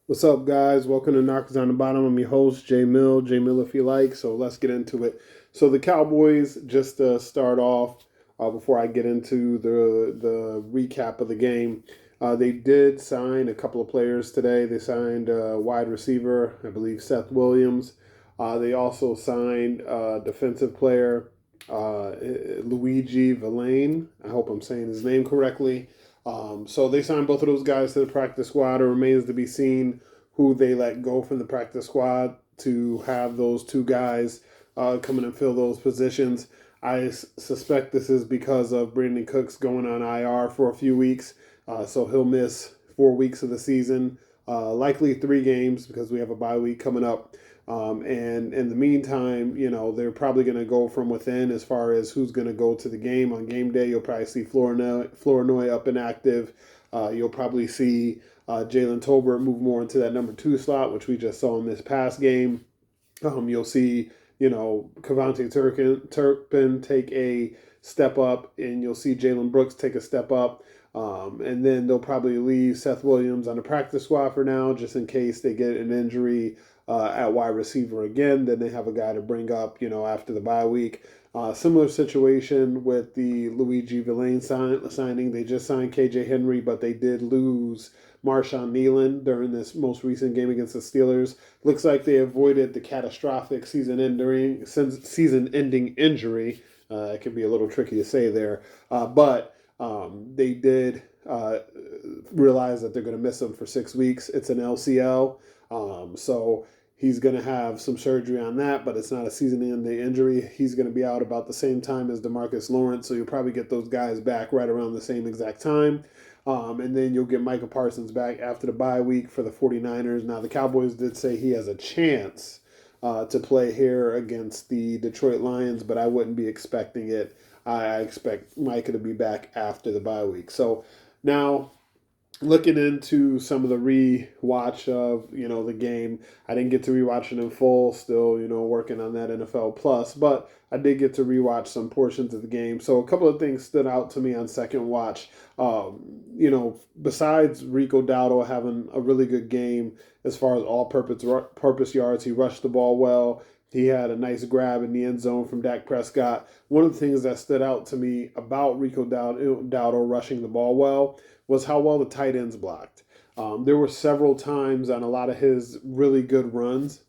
What's up, guys? Welcome to Knockers on the Bottom. I'm your host, Jay Mill. Jay Mill, if you like. So let's get into it. So the Cowboys, just to start off, before I get into the recap of the game, they did sign a couple of players today. They signed wide receiver, I believe Seth Williams. They also signed defensive player Luigi Villain. I hope I'm saying his name correctly. So they signed both of those guys to the practice squad. It remains to be seen who they let go from the practice squad to have those two guys come in and fill those positions. Suspect this is because of Brandon Cooks going on IR for a few weeks. So he'll miss 4 weeks of the season, likely 3 games because we have a bye week coming up. And in the meantime, they're probably going to go from within as far as who's going to go to the game. On game day, you'll probably see Flournoy up and active. You'll probably see Jalen Tolbert move more into that number 2 slot, which we just saw in this past game. You'll see, Cavante Turpin take a step up, and you'll see Jalen Brooks take a step up. And then they'll probably leave Seth Williams on the practice squad for now, just in case they get an injury at wide receiver again. Then they have a guy to bring up, after the bye week. Similar situation with the Luigi Villain signing. They just signed KJ Henry, but they did lose Marshawn Nealon during this most recent game against the Steelers. Looks like they avoided the catastrophic season-ending injury. It can be a little tricky to say there, but they did realize that they're going to miss him for 6 weeks. It's an LCL, so he's going to have some surgery on that, but it's not a season-ending injury. He's going to be out about the same time as DeMarcus Lawrence, so you'll probably get those guys back right around the same exact time. And then you'll get Micah Parsons back after the bye week for the 49ers. Now, the Cowboys did say he has a chance to play here against the Detroit Lions, but I wouldn't be expecting it. I expect Micah to be back after the bye week. So now looking into some of the rewatch of the game. I didn't get to rewatch it in full, still working on that NFL Plus, but I did get to rewatch some portions of the game. So a couple of things stood out to me on second watch. Besides Rico Dowdle having a really good game as far as all-purpose yards, he rushed the ball well. He had a nice grab in the end zone from Dak Prescott. One of the things that stood out to me about Rico Dowdle rushing the ball well was how well the tight ends blocked. There were several times on a lot of his really good runs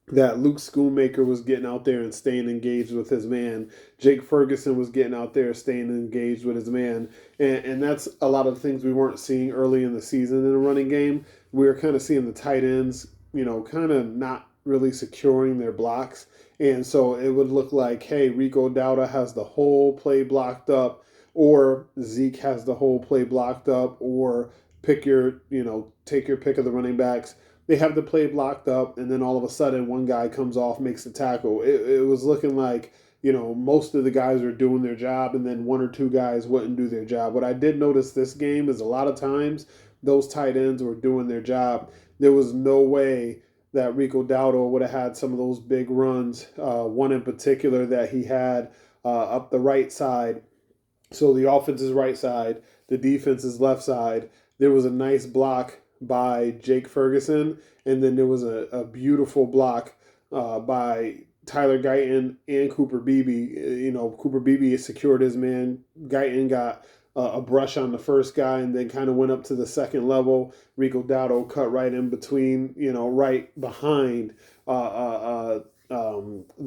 that Luke Schoonmaker was getting out there and staying engaged with his man. Jake Ferguson was getting out there staying engaged with his man. And that's a lot of things we weren't seeing early in the season in the running game. We were kind of seeing the tight ends, kind of not really securing their blocks. And so it would look like, hey, Rico Dowda has the whole play blocked up, or Zeke has the whole play blocked up, or take your pick of the running backs. They have the play blocked up, and then all of a sudden, one guy comes off, makes the tackle. It was looking like, most of the guys were doing their job, and then one or two guys wouldn't do their job. What I did notice this game is a lot of times those tight ends were doing their job. There was no way that Rico Dowdle would have had some of those big runs. One in particular that he had up the right side. So the offense is right side, the defense is left side. There was a nice block by Jake Ferguson, and then there was a beautiful block by Tyler Guyton and Cooper Beebe. Cooper Beebe secured his man. Guyton got a brush on the first guy and then kind of went up to the second level. Rico Dowdle cut right in between, right behind the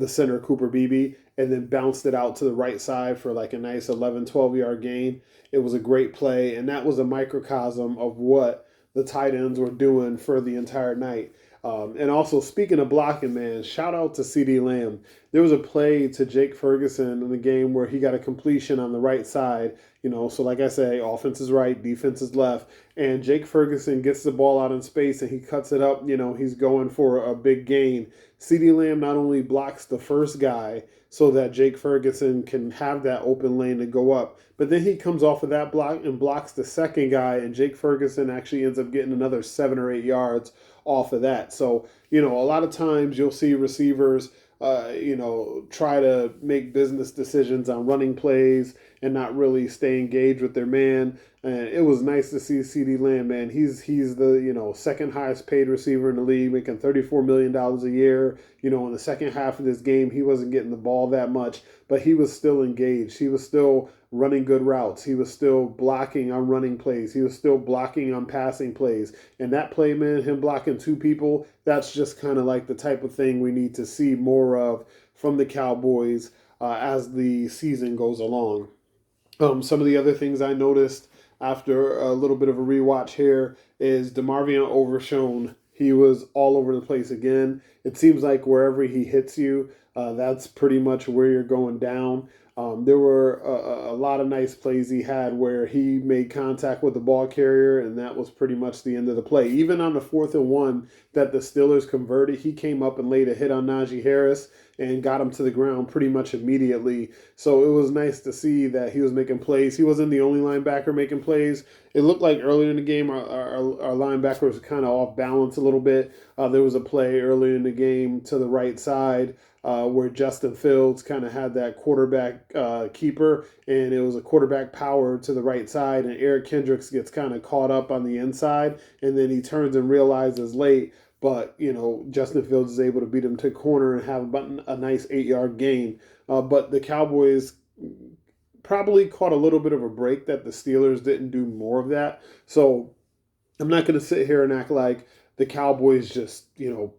center, Cooper Beebe, and then bounced it out to the right side for like a nice 11, 12-yard gain. It was a great play, and that was a microcosm of what the tight ends were doing for the entire night. And also, speaking of blocking, man, shout out to CeeDee Lamb. There was a play to Jake Ferguson in the game where he got a completion on the right side. So like I say, offense is right, defense is left. And Jake Ferguson gets the ball out in space and he cuts it up. He's going for a big gain. CeeDee Lamb not only blocks the first guy so that Jake Ferguson can have that open lane to go up, but then he comes off of that block and blocks the second guy, and Jake Ferguson actually ends up getting another 7 or 8 yards off of that. So, a lot of times you'll see receivers, try to make business decisions on running plays, and not really stay engaged with their man. And it was nice to see CeeDee Lamb, man. He's the second highest paid receiver in the league, making $34 million a year. In the second half of this game, he wasn't getting the ball that much, but he was still engaged. He was still running good routes. He was still blocking on running plays. He was still blocking on passing plays. And that play, man, him blocking two people, that's just kind of like the type of thing we need to see more of from the Cowboys as the season goes along. Some of the other things I noticed after a little bit of a rewatch here is DeMarvion Overshone. He was all over the place again. It seems like wherever he hits you, that's pretty much where you're going down. There were a lot of nice plays he had where he made contact with the ball carrier, and that was pretty much the end of the play. Even on the 4th and 1 that the Steelers converted, he came up and laid a hit on Najee Harris and got him to the ground pretty much immediately. So it was nice to see that he was making plays. He wasn't the only linebacker making plays. It looked like earlier in the game our linebacker was kind of off balance a little bit. There was a play earlier in the game to the right side where Justin Fields kind of had that quarterback keeper, and it was a quarterback power to the right side, and Eric Kendricks gets kind of caught up on the inside, and then he turns and realizes late, but, Justin Fields is able to beat him to corner and have a nice 8-yard gain. But the Cowboys probably caught a little bit of a break that the Steelers didn't do more of that. So I'm not going to sit here and act like the Cowboys just,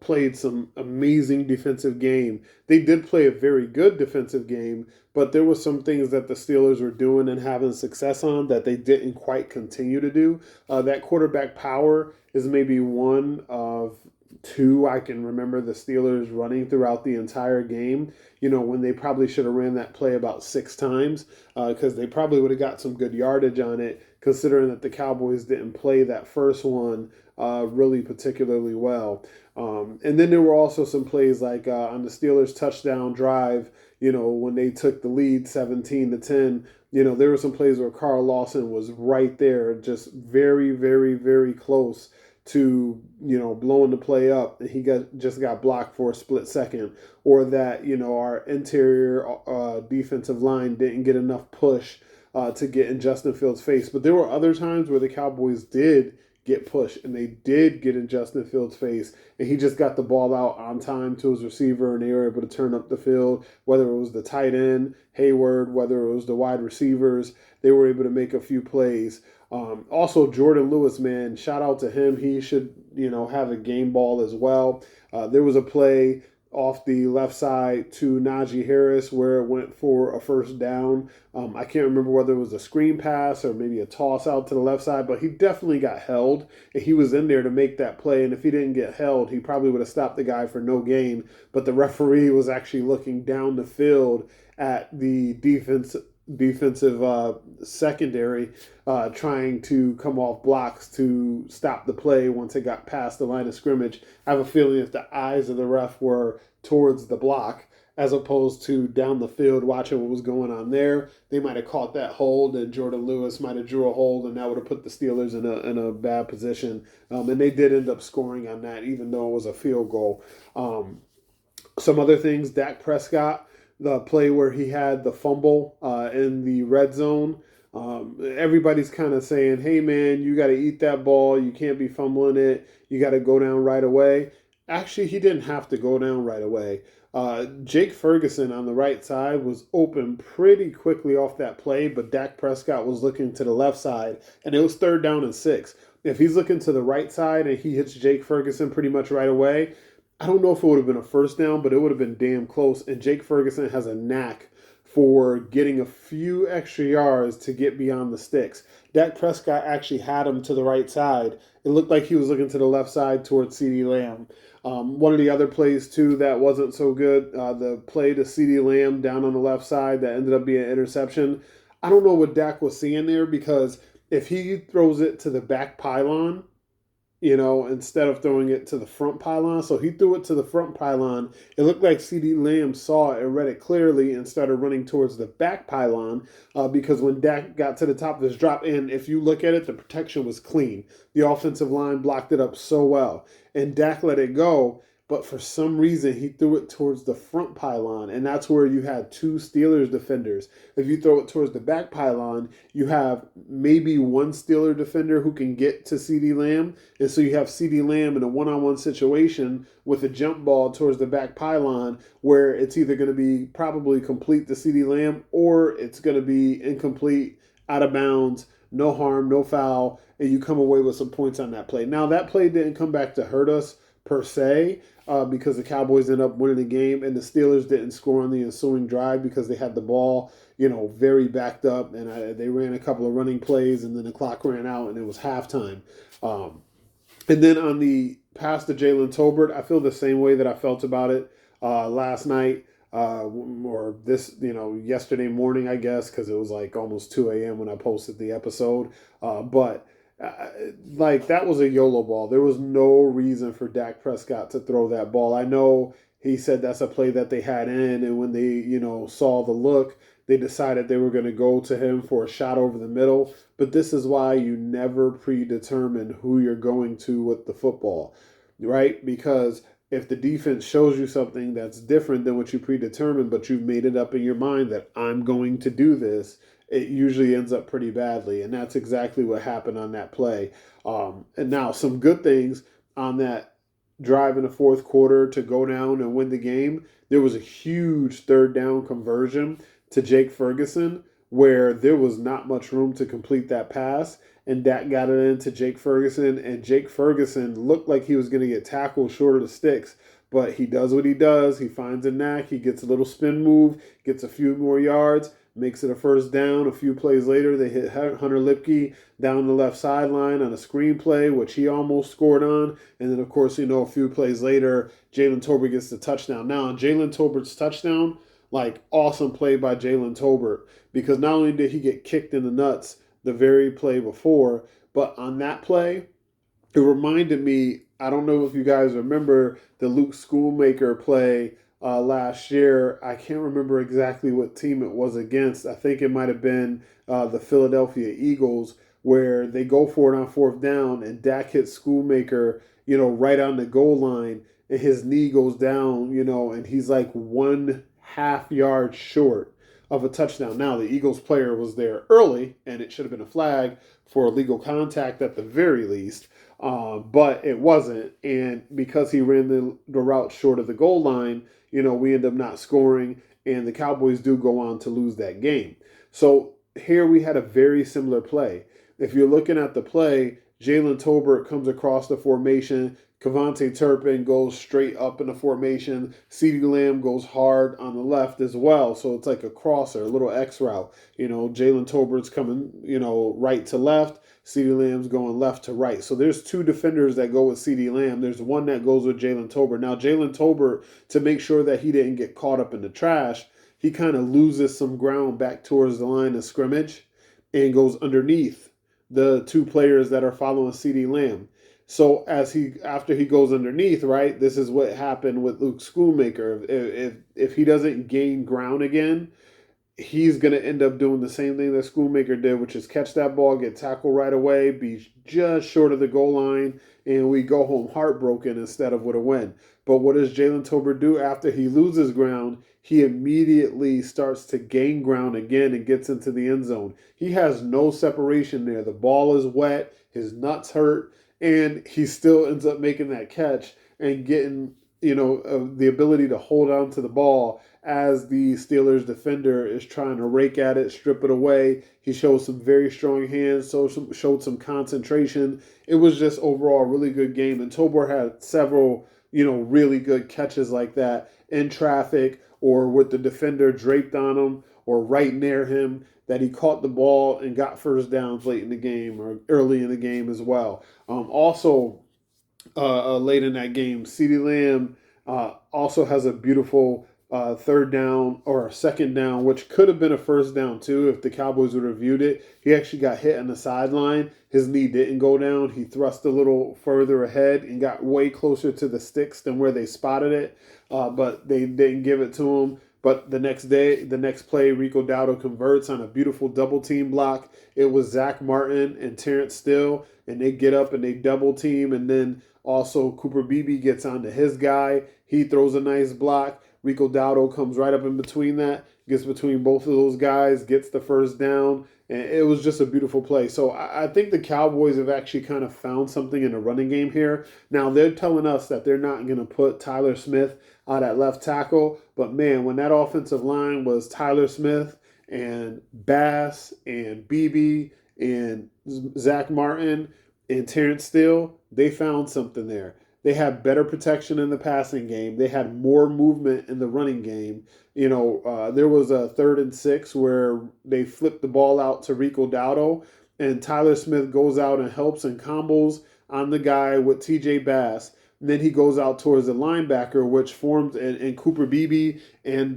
played some amazing defensive game. They did play a very good defensive game, but there were some things that the Steelers were doing and having success on that they didn't quite continue to do. That quarterback power is maybe one of two I can remember the Steelers running throughout the entire game, when they probably should have ran that play about 6 times because they probably would have got some good yardage on it, considering that the Cowboys didn't play that first one really particularly well. And then there were also some plays like on the Steelers' touchdown drive, when they took the lead 17-10, there were some plays where Carl Lawson was right there, just very, very, very close to, blowing the play up, and he just got blocked for a split second, or that, our interior defensive line didn't get enough push to get in Justin Fields' face. But there were other times where the Cowboys did get pushed, and they did get in Justin Fields' face, and he just got the ball out on time to his receiver, and they were able to turn up the field, whether it was the tight end, Hayward, whether it was the wide receivers, they were able to make a few plays. Also, Jordan Lewis, man, shout out to him. He should, have a game ball as well. There was a play off the left side to Najee Harris where it went for a first down. I can't remember whether it was a screen pass or maybe a toss out to the left side, but he definitely got held, and he was in there to make that play. And if he didn't get held, he probably would have stopped the guy for no gain. But the referee was actually looking down the field at the defensive secondary trying to come off blocks to stop the play once it got past the line of scrimmage. I have a feeling if the eyes of the ref were towards the block as opposed to down the field watching what was going on there, they might have caught that hold, and Jordan Lewis might have drew a hold, and that would have put the Steelers in a bad position. And they did end up scoring on that, even though it was a field goal. Some other things, Dak Prescott, the play where he had the fumble in the red zone. Everybody's kind of saying, hey, man, you got to eat that ball. You can't be fumbling it. You got to go down right away. Actually, he didn't have to go down right away. Jake Ferguson on the right side was open pretty quickly off that play, but Dak Prescott was looking to the left side, and it was 3rd down and 6. If he's looking to the right side and he hits Jake Ferguson pretty much right away, I don't know if it would have been a first down, but it would have been damn close. And Jake Ferguson has a knack for getting a few extra yards to get beyond the sticks. Dak Prescott actually had him to the right side. It looked like he was looking to the left side towards CeeDee Lamb. One of the other plays, too, that wasn't so good, the play to CeeDee Lamb down on the left side that ended up being an interception. I don't know what Dak was seeing there, because if he throws it to the back pylon, instead of throwing it to the front pylon. So he threw it to the front pylon. It looked like CeeDee Lamb saw it and read it clearly and started running towards the back pylon because when Dak got to the top of his drop, and if you look at it, the protection was clean. The offensive line blocked it up so well. And Dak let it go. but for some reason he threw it towards the front pylon, and that's where you had two Steelers defenders. If you throw it towards the back pylon, you have maybe one Steeler defender who can get to CeeDee Lamb, and so you have CeeDee Lamb in a one-on-one situation with a jump ball towards the back pylon, where it's either going to be probably complete to CeeDee Lamb or it's going to be incomplete, out of bounds, no harm, no foul, and you come away with some points on that play. Now, that play didn't come back to hurt us per se, because the Cowboys ended up winning the game, and the Steelers didn't score on the ensuing drive because they had the ball, very backed up, and they ran a couple of running plays, and then the clock ran out, and it was halftime. And then on the pass to Jalen Tolbert, I feel the same way that I felt about it last night. Or this, yesterday morning, I guess, because it was like almost 2 a.m. when I posted the episode. But that was a YOLO ball. There was no reason for Dak Prescott to throw that ball. I know he said that's a play that they had in, and when they, saw the look, they decided they were going to go to him for a shot over the middle. But this is why you never predetermine who you're going to with the football, right? Because if the defense shows you something that's different than what you predetermined, but you've made it up in your mind that I'm going to do this, it usually ends up pretty badly. And that's exactly what happened on that play. And now some good things on that drive in the fourth quarter to go down and win the game. There was a huge third down conversion to Jake Ferguson where there was not much room to complete that pass. And Dak got it into Jake Ferguson, and Jake Ferguson looked like he was going to get tackled short of the sticks, but he does what he does. He finds a knack. He gets a little spin move, gets a few more yards, makes it a first down. A few plays later, they hit Hunter Lipke down the left sideline on a screen play, which he almost scored on. And then, of course, a few plays later, Jalen Tolbert gets the touchdown. Now, on Jalen Tolbert's touchdown, awesome play by Jalen Tolbert, because not only did he get kicked in the nuts the very play before, but on that play, it reminded me, I don't know if you guys remember the Luke Schoolmaker play last year. I can't remember exactly what team it was against. I think it might have been the Philadelphia Eagles, where they go for it on fourth down, and Dak hits Schoolmaker, right on the goal line, and his knee goes down, and he's like 1/2 yard short of a touchdown. Now, the Eagles player was there early, and it should have been a flag for illegal contact at the very least, but it wasn't. And because he ran the route short of the goal line, we end up not scoring, and the Cowboys do go on to lose that game. So here we had a very similar play. If you're looking at the play, Jalen Tolbert comes across the formation. Kevontae Turpin goes straight up in the formation. CeeDee Lamb goes hard on the left as well. So it's like a crosser, a little X route. Jalen Tolbert's coming, right to left. CeeDee Lamb's going left to right. So there's two defenders that go with CeeDee Lamb. There's one that goes with Jalen Tolbert. Now, Jalen Tolbert, to make sure that he didn't get caught up in the trash, he kind of loses some ground back towards the line of scrimmage and goes underneath the two players that are following CeeDee Lamb. So after he goes underneath, right, this is what happened with Luke Schoolmaker. If he doesn't gain ground again, he's going to end up doing the same thing that Schoolmaker did, which is catch that ball, get tackled right away, be just short of the goal line, and we go home heartbroken instead of with a win. But what does Jalen Tolbert do after he loses ground? He immediately starts to gain ground again and gets into the end zone. He has no separation there. The ball is wet, his nuts hurt, and he still ends up making that catch and getting, the ability to hold on to the ball as the Steelers defender is trying to rake at it, strip it away. He showed some very strong hands, showed some concentration. It was just overall a really good game. And Tolbert had several, really good catches like that in traffic or with the defender draped on him or right near him, that he caught the ball and got first downs late in the game or early in the game as well. Also, late in that game, CeeDee Lamb also has a beautiful third down or second down, which could have been a first down too if the Cowboys would have viewed it. He actually got hit on the sideline. His knee didn't go down. He thrust a little further ahead and got way closer to the sticks than where they spotted it, but they didn't give it to him. But the next play, Rico Dowdle converts on a beautiful double team block. It was Zach Martin and Terrence Steele, and they get up and they double team. And then also Cooper Beebe gets onto his guy. He throws a nice block. Rico Dowdle comes right up in between that, gets between both of those guys, gets the first down. And it was just a beautiful play. So I think the Cowboys have actually kind of found something in the running game here. Now, they're telling us that they're not going to put Tyler Smith out at left tackle. But, man, when that offensive line was Tyler Smith and Bass and Beebe and Zach Martin and Terrence Steele, they found something there. They had better protection in the passing game. They had more movement in the running game. There was a 3rd and 6 where they flipped the ball out to Rico Dowdle, and Tyler Smith goes out and helps and combos on the guy with TJ Bass. And then he goes out towards the linebacker, which forms and Cooper Beebe and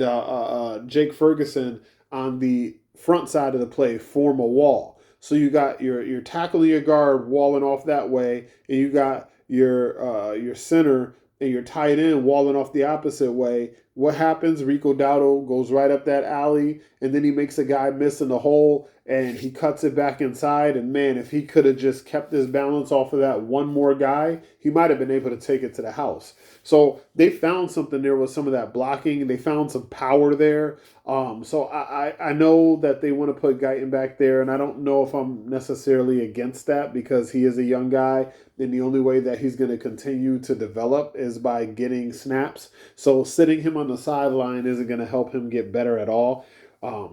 Jake Ferguson on the front side of the play form a wall. So you got your tackle and your guard walling off that way, and you got your center and your tight end walling off the opposite way. What happens? Rico Dowdle goes right up that alley, and then he makes a guy miss in the hole, and he cuts it back inside. And man, if he could have just kept his balance off of that one more guy, he might have been able to take it to the house. So they found something there with some of that blocking. They found some power there. So I know that they want to put Guyton back there, and I don't know if I'm necessarily against that because he is a young guy, and the only way that he's going to continue to develop is by getting snaps. So sitting him on the sideline isn't going to help him get better at all.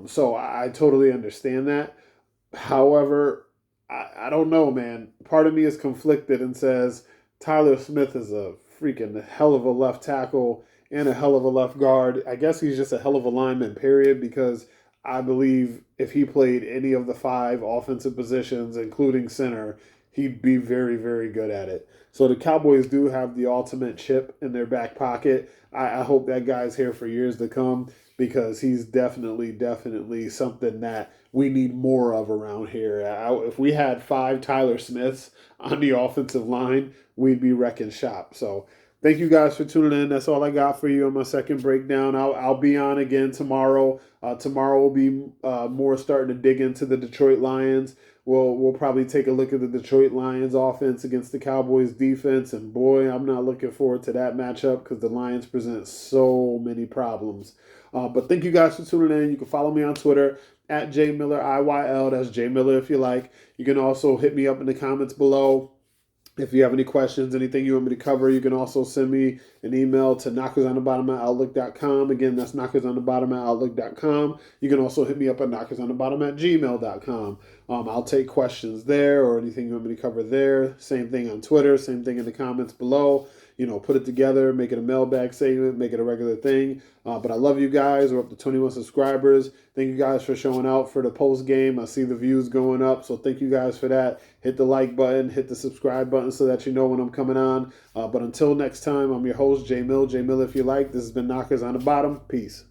So I totally understand that. However, I don't know, man. Part of me is conflicted and says Tyler Smith is a freaking hell of a left tackle and a hell of a left guard. I guess he's just a hell of a lineman, period, because I believe if he played any of the 5 offensive positions, including center, he'd be very, very good at it. So the Cowboys do have the ultimate chip in their back pocket. I hope that guy's here for years to come because he's definitely something that we need more of around here. If we had 5 Tyler Smiths on the offensive line, we'd be wrecking shop. So thank you guys for tuning in. That's all I got for you on my second breakdown. I'll be on again tomorrow. Tomorrow will be more starting to dig into the Detroit Lions. We'll probably take a look at the Detroit Lions offense against the Cowboys defense. And boy, I'm not looking forward to that matchup because the Lions present so many problems. But thank you guys for tuning in. You can follow me on Twitter at JMillerIYL. That's J Miller if you like. You can also hit me up in the comments below. If you have any questions, anything you want me to cover, you can also send me an email to knockersonthebottom@outlook.com. Again, that's knockersonthebottom@outlook.com. You can also hit me up at knockersonthebottom@gmail.com. I'll take questions there or anything you want me to cover there. Same thing on Twitter, same thing in the comments below. Put it together, make it a mailbag segment, make it a regular thing. But I love you guys. We're up to 21 subscribers. Thank you guys for showing out for the post game. I see the views going up, so thank you guys for that. Hit the like button, hit the subscribe button so that you know when I'm coming on. But until next time, I'm your host, J Mill if you like. This has been Knockers on the Bottom. Peace.